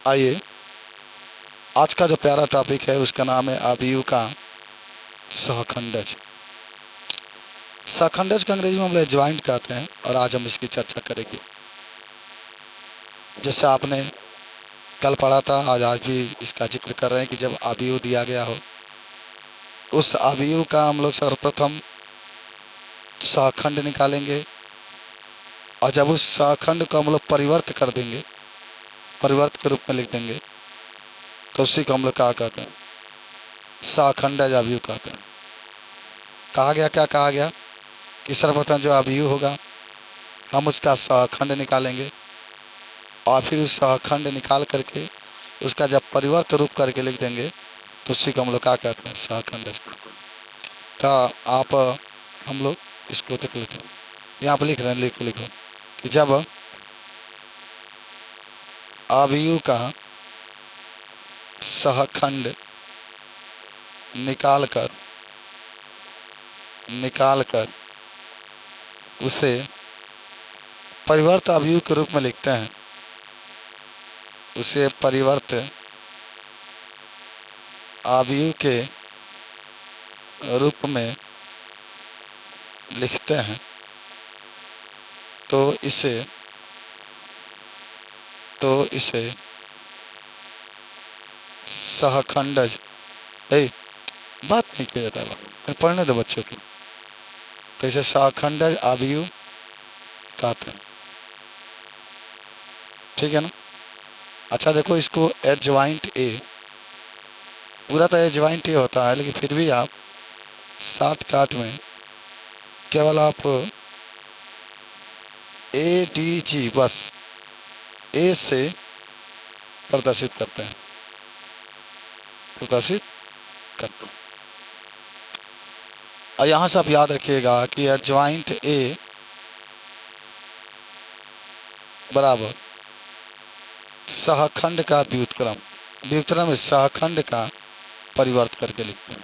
आइए, आज का जो प्यारा टॉपिक है उसका नाम है अवयव का सहखंडज। सहखंडज का अंग्रेजी में हम लोग ज्वाइंट कहते हैं और आज हम इसकी चर्चा करेंगे। जैसे आपने कल पढ़ा था, आज भी इसका जिक्र कर रहे हैं कि जब अवयव दिया गया हो, उस अवयव का हम लोग सर्वप्रथम सहखंड निकालेंगे और जब उस सहखंड को हम लोग परिवर्त कर देंगे, परिवर्त के रूप में लिख देंगे, तो उसी को हम लोग क्या कहते हैं? सहखंडज अवयव कहते हैं। कहा गया, क्या कहा गया कि सर्वप्रथम जो अवयव होगा हम उसका सहखंड निकालेंगे और फिर उस सहखंड निकाल करके उसका जब परिवर्त रूप करके लिख देंगे तो उसी को हम लोग क्या कहते हैं? सहखंडज। तो आप हम लोग इसको देख लेते हैं। यहाँ पर लिख रहे हैं, लिखो कि जब अवयव का सहखंड निकालकर उसे परिवर्त अवयव के रूप में लिखते हैं, उसे परिवर्त अवयव के रूप में लिखते हैं, तो इसे सहखंडज। बात नहीं किया जाता है, पढ़ने दो बच्चों की। तो इसे सहखंडज अवयव कहते हैं, ठीक है ना? अच्छा देखो, इसको एडज्वाइंट ए, पूरा तो एडज्वाइंट ए होता है, लेकिन फिर भी आप शॉर्टकट में केवल आप ADG बस ए से प्रदर्शित करते हैं, और यहाँ से आप याद रखिएगा कि एडज्वाइंट ए बराबर सहखंड का व्युत्क्रम में सहखंड का परिवर्त करके लिखते हैं,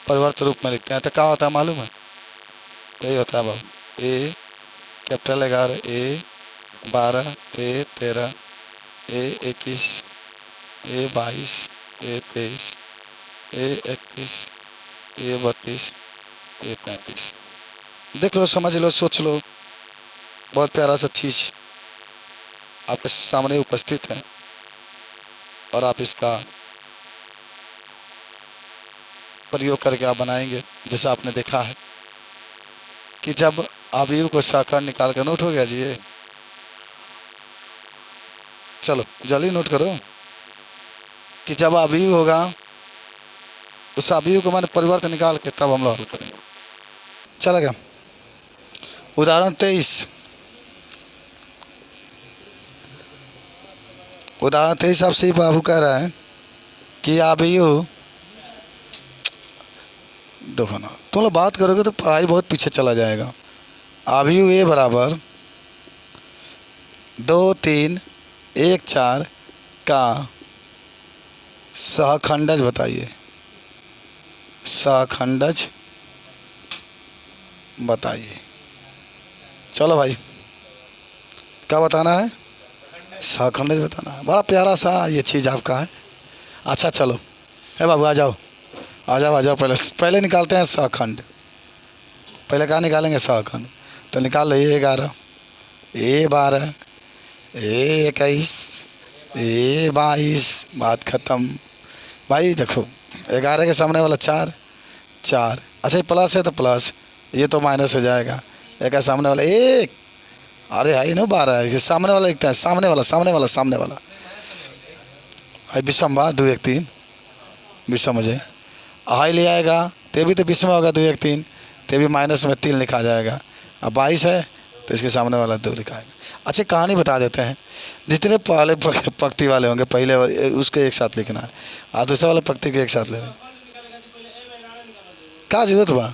परिवर्त रूप में लिखते हैं। तो क्या होता है मालूम है? यही होता है बाबू, ए कैपिटल 11, ए 12, ए 13, ए 21, ए 22, ए 23, ए 31, ए 32, ए 35। देख लो, समझ लो, सोच लो, बहुत प्यारा सा चीज आपके सामने उपस्थित है और आप इसका प्रयोग करके आप बनाएंगे। जैसा आपने देखा है कि जब अवयव को सहखंड निकाल कर, नोट हो गया जी ये? चलो जल्दी नोट करो कि जब अवयव होगा उस अवयव को मैंने परिवर्त निकाल के तब हम लोग हल करेंगे। चला गया। उदाहरण 23 आपसे बाबू कह रहा है कि अवयव, देखो ना, तुम लोग बात करोगे तो पढ़ाई बहुत पीछे चला जाएगा। अवयव ए बराबर 2, 3, 1, 4 का सहखंडज बताइए, सहखंडज बताइए। चलो भाई, क्या बताना है? सहखंडज बताना है। बड़ा प्यारा सा ये चीज़ आपका है। अच्छा चलो, हे बाबू आ जाओ, पहले निकालते हैं सहखंड। पहले क्या निकालेंगे? सहखंड। तो निकाल लो, ए 11, ए 12, ए 21, ए 22, बात ख़त्म। भाई देखो, 11 के सामने वाला 4, अच्छा ये प्लस है तो प्लस, ये तो माइनस हो जाएगा। एक है सामने वाला 1, अरे हाई ना 12 है, सामने वाला लिखते हैं, सामने वाला हाई विषम बा 2, 1, 3 विषम हो जाए। हाई ले आएगा तो भी तो विषम होगा 2, 1, 3, तो भी माइनस में 3 लिखा जाएगा। अब 22 है तो इसके सामने वाला 2 लिखाएगा। अच्छा कहानी बता देते हैं, जितने पहले पंक्ति वाले होंगे पहले उसको एक साथ लिखना है और दूसरे वाले पंक्ति को एक साथ लेना। क्या जरूरत बा?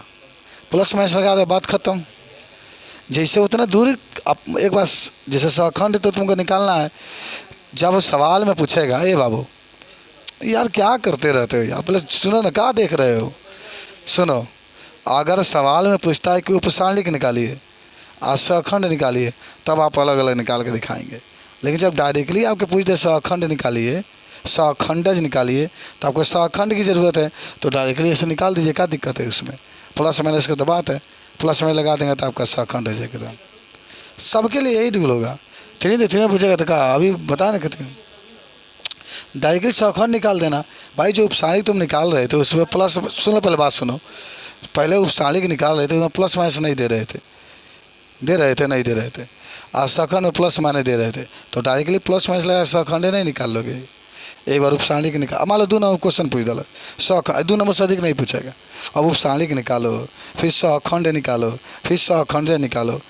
प्लस माइनस लगा दो, बात खत्म। जैसे उतना दूर एक बार, जैसे सहखंड तो तुमको निकालना है, जब सवाल में पूछेगा, ए बाबू यार क्या करते रहते हो यार, पहले सुनो ना, क्या देख रहे हो? सुनो, अगर सवाल में पूछता है कि उपसारणिक निकालिए और सहखंड निकालिए, तब आप अलग अलग निकाल के दिखाएंगे। लेकिन जब डायरेक्टली आपके पूछते सखंड निकालिए, सखंडज निकालिए, तो आपको सखंड की ज़रूरत है, तो डायरेक्टली ऐसे निकाल दीजिए, क्या दिक्कत है उसमें। प्लस माइनस का तो बात है, प्लस में लगा देंगे तो आपका सखंड हो जाएगा एकदम। सबके लिए यही रूल होगा। तीन पूछेगा तो कहा अभी बता ना कहते डायरेक्टली सखंड निकाल देना। भाई जो उपसारिक तुम निकाल रहे थे उसमें प्लस, सुनो पहले बात सुनो, पहले उपसारिक निकाल रहे थे उसमें प्लस माइनस नहीं दे रहे थे, नहीं दे रहे थे। आज सखंड में प्लस माइनस दे रहे थे, तो डायरेक्टली प्लस माइनस लगा सखंड नहीं निकाल लोगे। एक बार उपसारिक निकाल, मान लो 2 नंबर क्वेश्चन पूछ डालो, 2 नंबर से अधिक नहीं पूछेगा। अब उपसारिक निकालो, फिर सखंड निकालो, फिर सखंड निकालो,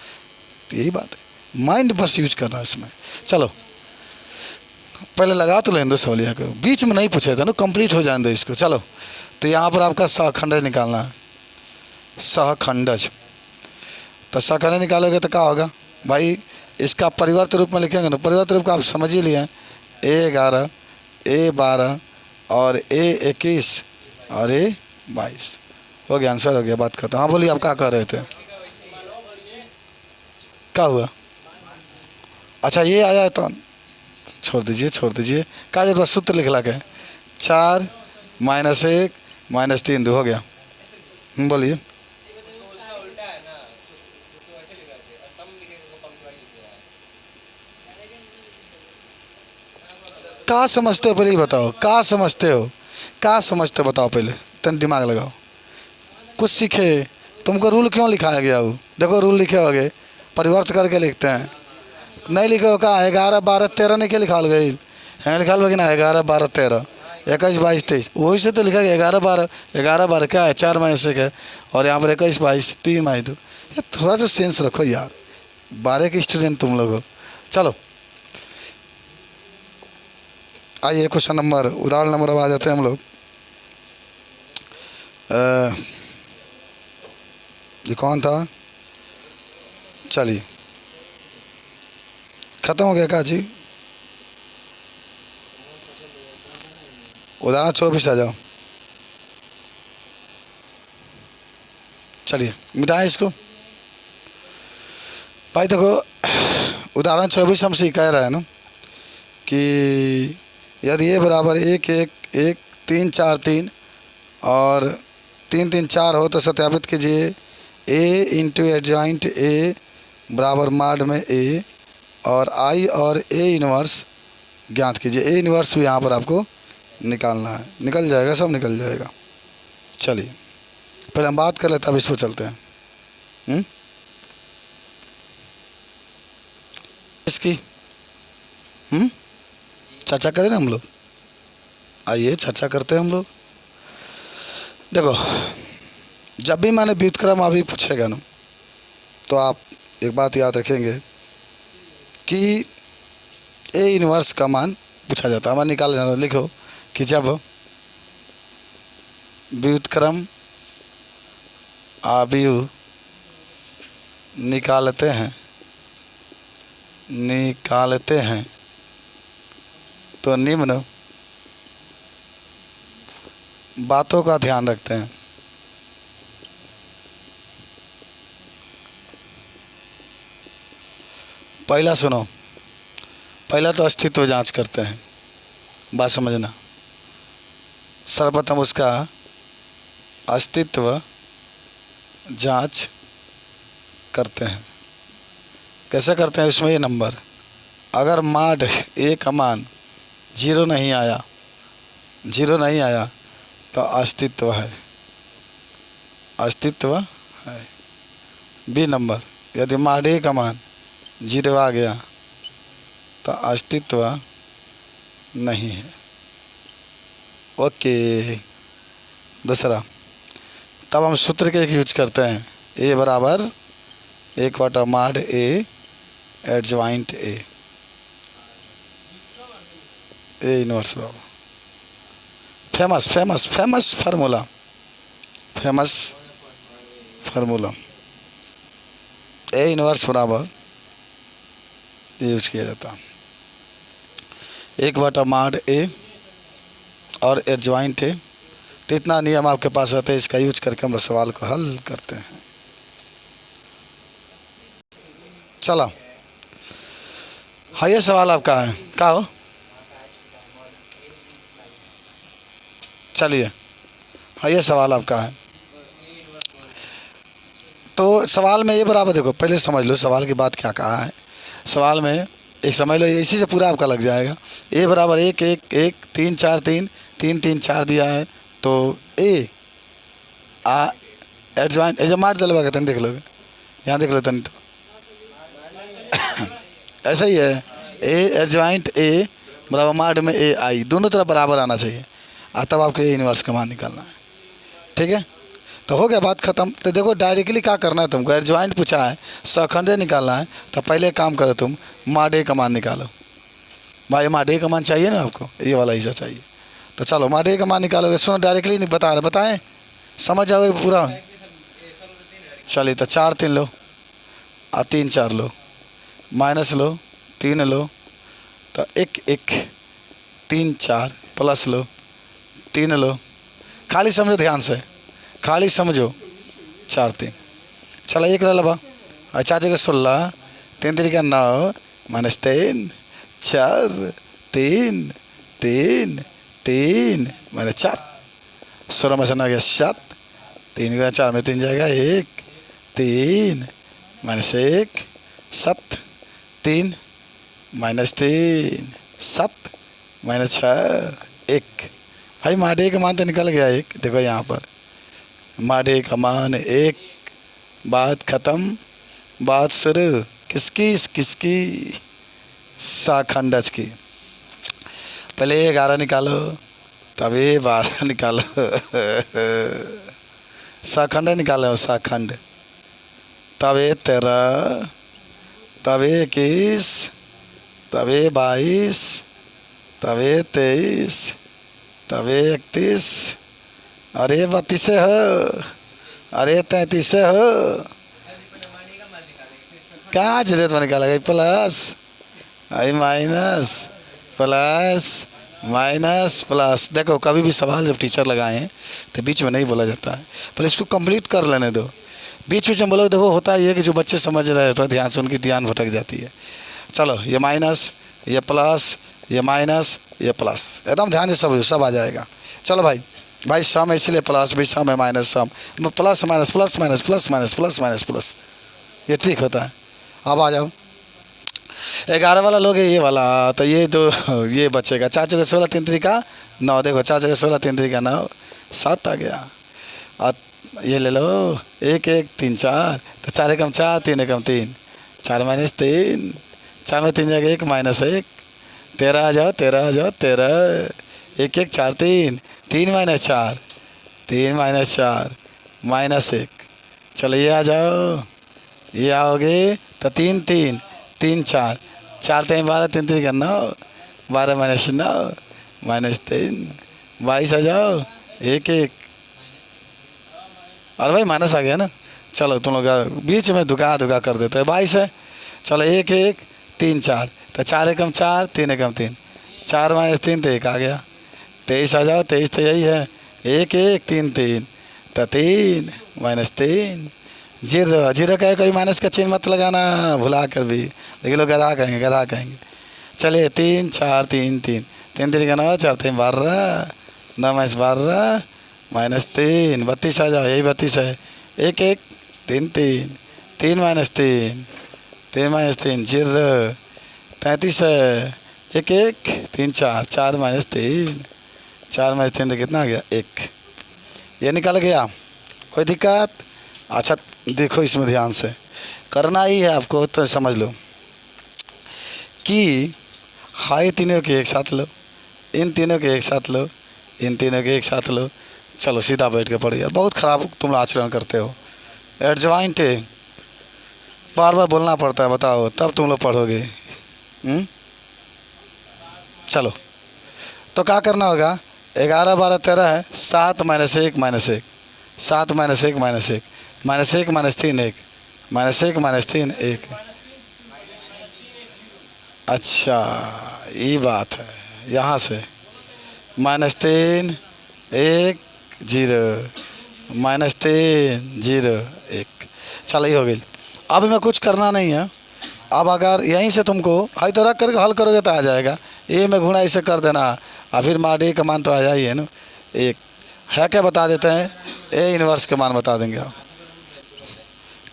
यही बात है, माइंड बस यूज करना इसमें। चलो पहले लगा तो लें दो सवालिया को, बीच में नहीं पूछे थे ना, कंप्लीट हो जाए दो इसको। चलो तो यहाँ पर आपका सहखंडज निकालना है, सहखंडज। तो सहखंडज निकालोगे तो क्या होगा भाई, इसका परिवर्त रूप में लिखेंगे ना, परिवर्त रूप का आप समझ ही लिए, A11, A12 और A21 और A22 हो गया, आंसर हो गया, बात करता। हाँ बोलिए, आप क्या कह रहे थे, क्या हुआ? अच्छा ये आया तो छोड़ दीजिए, क्या जरूरत, सूत्र लिख ला के 4 -1 -3 2 हो गया। बोलिए। क्या समझते हो पहले ही बताओ, क्या समझते हो, बताओ पहले, तन दिमाग लगाओ, कुछ सीखे। तुमको रूल क्यों लिखाया गया वो, देखो रूल लिखे होगे, परिवर्त करके लिखते हैं, नहीं लिखे हो कहाँ 11 12 13 नहीं क्या लिखा गई है, लिखा होगा कि ना 11 12 13 21 22 23, वही से तो लिखा गया 11 12 क्या है 4 -1 है, और यहाँ पर 21 22 3 -2। ये थोड़ा सा सेंस रखो यार, 12 के स्टूडेंट तुम लोग हो। चलो आइए क्वेश्चन नंबर, उदाहरण नंबर अब आ जाते हैं हम लोग। ये कौन था, चलिए खत्म हो गया क्या जी, उदाहरण 24 आ जाओ। चलिए मिटाएं इसको भाई। देखो उदाहरण 24 हमसे कह रहा है ना कि यदि A बराबर 1 1 1 3 4 3 और 3 3 4 हो तो सत्यापित कीजिए A इंटू एडजॉइंट A बराबर माड में A और I और A इनवर्स ज्ञात कीजिए। A इनवर्स भी यहाँ पर आपको निकालना है, निकल जाएगा, सब निकल जाएगा। चलिए पहले हम बात कर लेते हैं, अब इस पर चलते हैं। इसकी चर्चा करें ना हम लोग, आइए चर्चा करते हैं हम लोग। देखो जब भी मैंने व्युत्क्रम अभी पूछेगा ना, तो आप एक बात याद रखेंगे कि A इनवर्स का मान पूछा जाता है, हमारे निकाल जाना। लिखो कि जब व्युत्क्रम अवयव निकालते हैं तो निम्न बातों का ध्यान रखते हैं। पहला सुनो, पहला तो अस्तित्व जांच करते हैं, बात समझना। सर्वप्रथम उसका अस्तित्व जांच करते हैं। कैसे करते हैं, इसमें ये नंबर अगर माड A का मान 0 नहीं आया तो अस्तित्व है, B नंबर यदि माड A का मान 0 आ गया तो अस्तित्व नहीं है। ओके, दूसरा तब हम सूत्र के यूज करते हैं, A बराबर 1 माड A एडजॉइंट A इनवर्स बराबर फेमस फार्मूला A इनवर्स बराबर यूज किया जाता है 1 माड A और एडजॉइंट A। तो इतना नियम आपके पास रहता है, इसका यूज करके हम लोग सवाल को हल करते हैं। चलो हाँ ये सवाल आपका है, क्या हो? चलिए, हाँ ये सवाल आपका है। तो सवाल में ये बराबर देखो, पहले समझ लो सवाल की बात क्या कहा है। सवाल में एक समझ लो, इसी से पूरा आपका लग जाएगा। ए बराबर एक एक एक, तीन चार तीन, तीन तीन चार दिया है, तो ए आ एडजॉइंट ए जो मार दलवा कहते हैं, देख लोगे यहाँ, देख लो तन तो ऐसा ही है। ए एडजॉइंट ए बराबर मार्ड में ए आई, दोनों तरफ बराबर आना चाहिए, तब आपको ए इनवर्स का मान निकालना है। ठीक है, तो हो गया, बात खत्म। तो देखो डायरेक्टली क्या करना है तुमको, एडजॉइंट पूछा है, सखंडे निकालना है, तो पहले एक काम करो तुम, माडे का मान निकालो। भाई माडे का मान चाहिए ना आपको, ये वाला हिस्सा चाहिए, तो चलो माडे का मान निकालोगे। सुनो डायरेक्टली नहीं बता रहे, बताएं, समझ जाओगे पूरा। चलिए तो चार तीन लो, तीन चार लो, माइनस लो, तीन लो, तो एक एक, तीन चार प्लस लो, तीन लो, खाली समझो ध्यान से, खाली समझो, चार तीन, चलो एक ला, अच्छा जगह 16, तीन तरीका 9, माइनस तीन, चार तीन तीन तीन माइनस चार, 16 में से 9 गया 7, 3 गुना 4 में 3 जाएगा 1, 3 माइनस 1 7, 3 माइनस 3 7 माइनस 6 1। भाई माडे का मान तो निकल गया एक, देखो यहाँ पर माडे का मान एक, बात ख़त्म, बात शुरू किसकी, किसकी, साखंडज की। पहले 11 निकालो, तब ये 12 निकालो साखंड निकालो, साखंड, तब ये 13, तब ये 21, तब ये 22, तब ये 23, तब ये 31, अरे 32 हो, अरे 33 हो, कहाँ जरूरत में निकालेगा, प्लस आई माइनस, प्लस माइनस प्लस। देखो कभी भी सवाल जब टीचर लगाएं तो बीच में नहीं बोला जाता है, पर इसको कंप्लीट कर लेने दो। बीच बीच में बोलो, देखो होता है ये कि जो बच्चे समझ रहे तो ध्यान से उनकी ध्यान भटक जाती है। चलो ये माइनस, ये प्लस, ये माइनस, ये प्लस, एकदम ध्यान से सब सब आ जाएगा। चलो भाई, भाई सम है इसलिए प्लस, भाई सम है minus, sum plus minus plus minus plus minus plus minus plus, ये ठीक होता है। अब आ जाओ 11 वाला लोगे, ये वाला, तो ये तो ये बचेगा, 4 जगह 16, 3 तरीका 9, देखो 4 जगह 16, 3 तरीका 9, 7 आ गया। और ये ले लो 1 1 3 4, तो 4 एकम 4, 3 एकम 3, 4 माइनस 3, 4 में 3 जगह 1 माइनस 1, 13 आ जाओ, 13 आ जाओ, 13, 1 1 4 3, 3 माइनस 4, 3 माइनस 4 माइनस 1, चलो ये आ जाओ, ये आओगे, तो 3 3 3 4, 4 3 12, 3 3 का 9, 12 माइनस 9 माइनस 3, 22 आ जाओ, 1 1, अरे भाई माइनस आ गया ना। चलो तुम लोग बीच में धुका धुका कर देते हैं, 22 है, चलो 1 1 3 4, तो 4 एकम 4, 3 एकम 3, 4 माइनस 3 तो 1 आ गया, 23 आ जाओ, 23 तो यही है, 1 1 3 3, तो 3 माइनस 3, जीरो, जीरो का कोई माइनस का चिन्ह मत लगाना भुला कर भी, लेकिन लोग गधा कहेंगे, गधा कहेंगे। चलिए 3 4 3 3, 3 3 का 9, 4 3 12, 9 माइनस 12 माइनस 3, 32 आ जाओ, यही 32 है, 1 1 3 3, 3 माइनस 3, 3 माइनस 3 जीरो, 33 है, 1 1 3 4, 4 माइनस 3, 4 माइनस 3 तो कितना आ गया 1, ये निकल गया, कोई दिक्कत। अच्छा देखो इसमें ध्यान से करना ही है आपको, तो समझ लो कि हाई तीनों के एक साथ लो, इन तीनों के एक साथ लो, इन तीनों के एक साथ लो, चलो सीधा बैठ के पढ़ो। यार बहुत ख़राब तुम आचरण करते हो, एडजॉइंट है बार बार बोलना पड़ता है, बताओ तब तुम लोग पढ़ोगे। चलो तो क्या करना होगा, 11 12 13 है, 7 minus 1 minus 1, 7 minus 1 minus 1, minus 1 minus 3 1, minus 1 minus 3 1। अच्छा ये बात है, यहाँ से माइनस 3 1 0, माइनस 3 0 1, चलो ये हो गई। अब हमें कुछ करना नहीं है, अब अगर यहीं से तुमको हाई तो रख करके हल करोगे तो आ जाएगा। ए में गुणा इसे कर देना और फिर माड ए का मान तो आ जाइए ना। एक है क्या बता देते हैं, ए इनवर्स के मान बता देंगे आप।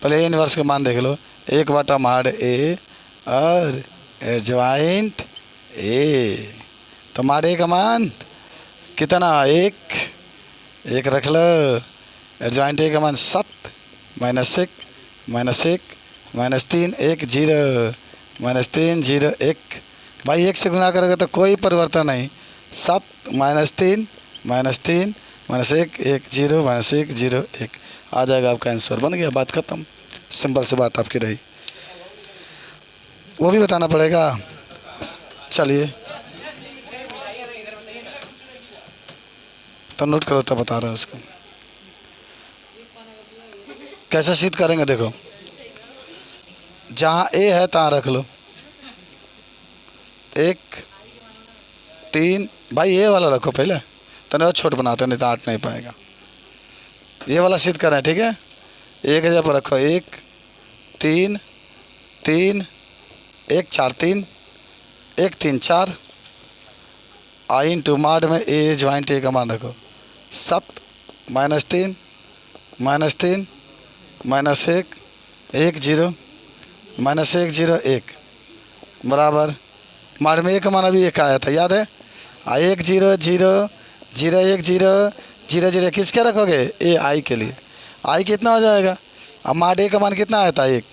पहले ए इनवर्स के मान देख लो, 1 माड ए और एडजॉइंट ए। तो माड ए का मान कितना, 1 रख लो। एडजॉइंट ए का मान 7 -1 -3 1 0 -3 0 1। भाई 1 से गुना करोगे तो कोई परिवर्तन नहीं। 7 -3 -3 -1 1 0 -1 0 1 आ जाएगा आपका आंसर। बन गया, बात खत्म। सिंपल सी बात आपकी रही, वो भी बताना पड़ेगा। चलिए तो नोट करो, तो बता रहा हूँ उसको कैसे सिद्ध करेंगे। देखो जहाँ ए है तहाँ रख लो 1 3। भाई ये वाला रखो पहले, तो नहीं छोट बनाते, नहीं तो 8 नहीं पाएगा। ये वाला सिद्ध करें, ठीक है। 1 जगह पर रखो 1 3 3 1 4 3 1 3 4 आई इंटू माड में ए ज्वाइंट ए का मान रखो 7 -3 -3 -1 1 0 -1 0 1 बराबर माड में ए का मान अभी 1 आया था, याद है। 1 0 0 0 1 0 0 0 किसके रखोगे, ए आई के लिए। आई कितना हो जाएगा, अब माड ए का मान कितना आया था 1,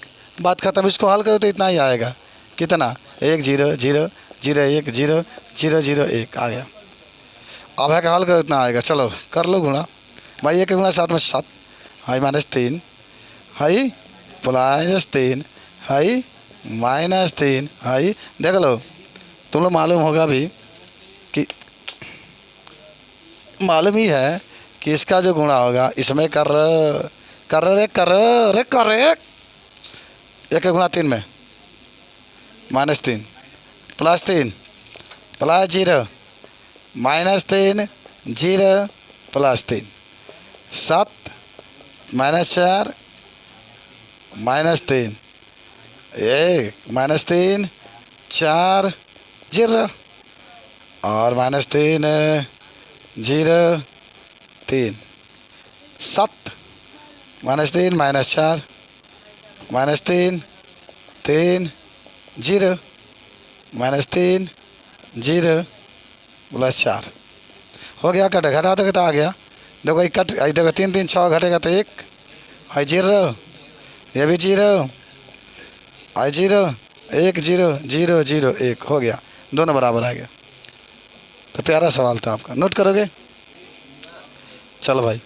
बात खत्म। इसको हल करो तो इतना ही आएगा, कितना 1 0 0 0 1 0 0 0 1 आ गया। अब है कि हल करो इतना आएगा। चलो कर लो गुणा। भाई 1 के गुणा 7 में 7 हाई -3 हाई +3 हाई -3 हाई। देख लो, तुम लोग मालूम होगा भी कि मालूम ही है कि इसका जो गुणा होगा इसमें कर रे 1 के गुणा 3 में -3 +3 +0 -3 0 +3 7 -4 -3 1 -3 4 0 और -3 0 3 7 -3 -4 -3 3 0 -3 0 +4 हो गया। कट घटा दोगे तो आ गया। देखो कट, देखो 3 3 6 घटेगा तो 1 है 0, ये भी 0 है 0 1 0 0 0 1 हो गया, दोनों बराबर आ गया। तो प्यारा सवाल था आपका, नोट करोगे। चलो भाई।